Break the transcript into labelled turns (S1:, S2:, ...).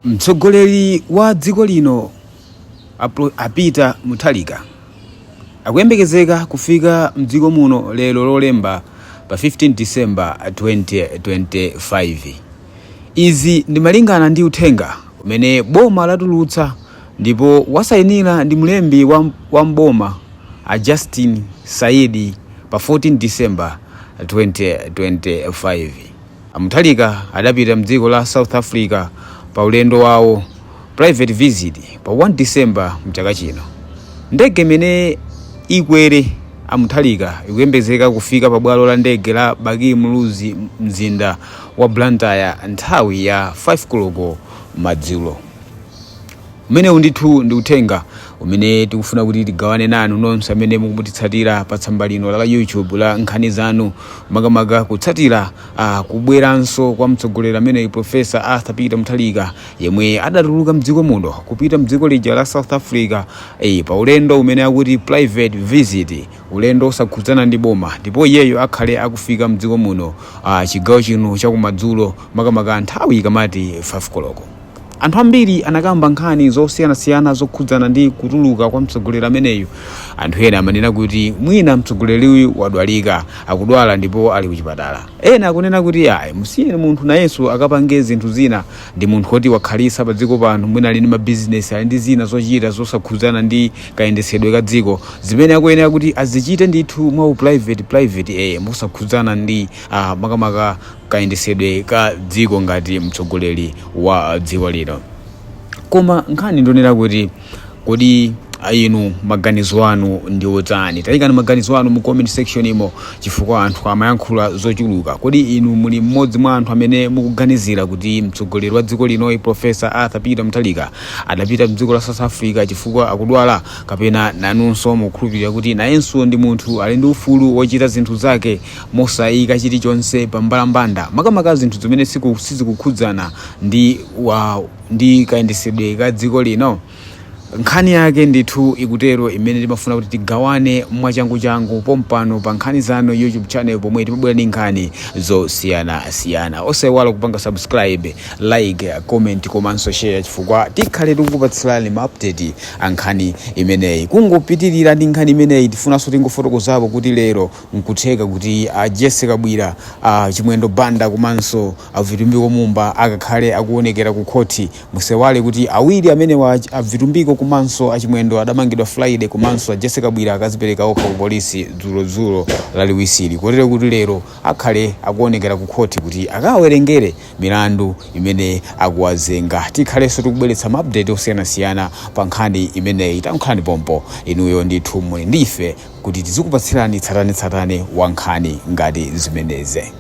S1: Mtsogoleri wa dziko lino Peter Mutharika akuyembekezeka kufika mdziko muno lero lolemba pa 15 December 2025. Izi ndi malingana ndi uthenga umene boma latulutsa ndipo wasayinira ndi mlembi wa mboma a Justin Saidi pa 14 December 2025. Mutharika adapita mdziko la South Africa pa ulendo wawo private visit pa 1 December mchaka chino. Ndege imene ikwere Mutharika ikuyembezeka kufika pa bwalo la ndege la Baki Muluzi mzinda wa Blantyre nthawi ya 5 koloko madzulo. Umene ndithu ndi uthenga umene tikufuna kuti tigawane nanu nonse amene mukutitsatira pa tsamba lino la YouTube la nkhani zanu makamaka kutsatira kubweranso kwa mtsogoleri amene Professor Arthur Peter Mutharika yemwe adatuluka mdziko muno kupita mdziko lija la South Africa pa ulendo umene akuti private visit, ulendo osakhudzana ndi boma, ndipo iyeyo akhale akufika mdziko muno chigawo chino chakumadzulo makamaka nthawi ikamati 5 koloko. Anthu ambiri anakamba nkhani zosiyanasiyana zokhudzana ndi kutuluka kwa mtsogoleri ameneyu. Anthu ena amanena kuti mwina mtsogoleriyu wadwalika, akudwala ndipo ali kuchipatala. Ena akunena kuti musiyeni munthu nayenso akapange zinthu zina, ndi munthu woti wakhalisa pa dziko pano, mwina ali ndi mabizinesi, ali ndi zina zochita zosakhudzana ndi kayendesedwe ka dziko, zimene akuyenera kuti azichite ndithu mwa private mosakhudzana ndi makamaka kayendesedwe ka dziko ngati mtsogoleri wa dziko lino. Koma nkhani ndonera kuti kodi inu maganizo anu ndi otani? Tayikani maganizo anu mu comment section imo, chifukwa anthu amayankhula zochuluka. Kodi inu muli mmodzi mwa anthu amene mukuganizira kuti mtsogoleri wa dziko lino Professor Arthur Peter Mutharika adapita mdziko la South Africa chifukwa akudwala, kapena nanunso mukhulupirira kuti nayenso ndi munthu ali ndi ufulu wochita zinthu zake mosayika chilichonse pa mbalambanda, makamaka zinthu zimene sizikukhudzana ndi kayendesedwe ka dziko lino? Nkhani yake ndithu ikutero imene timafuna kuti tigawane mwachangu pompano pa nkhani zanu YouTube channel pomwe timabwera ndi nkhani zosiyanasiyana. Osaiwala kupanga subscribe, like, comment komanso share, chifukwa tikhale tikukupatsirani ma-update a nkhani imeneyi. Kungopitirira ndi nkhani imeneyi tifunanso tingofotokozapo kuti lero nkutheka kuti Jessica Bwira Chimwendo Banda komanso Vitumbiko Mumba akakhale akuonekera ku khoti. Musewale kuti awiri amene wa Vitumbiko komanso Achimwendo adamangidwa Friday, komanso Jessica Bwira akazipereka okha ku polisi dzulo laliwisiri, kotero kuti lero akhale akuonekera ku khoti kuti akawerengere milandu imene akuwazenga. Tikhalenso tikubweretsa ma-update osiyanasiyana pa nkhani imeneyi. Tankhani pompo inuyo ndithu muli ndife kuti tizikupatsirani tsatane wa nkhani ngati zimeneze.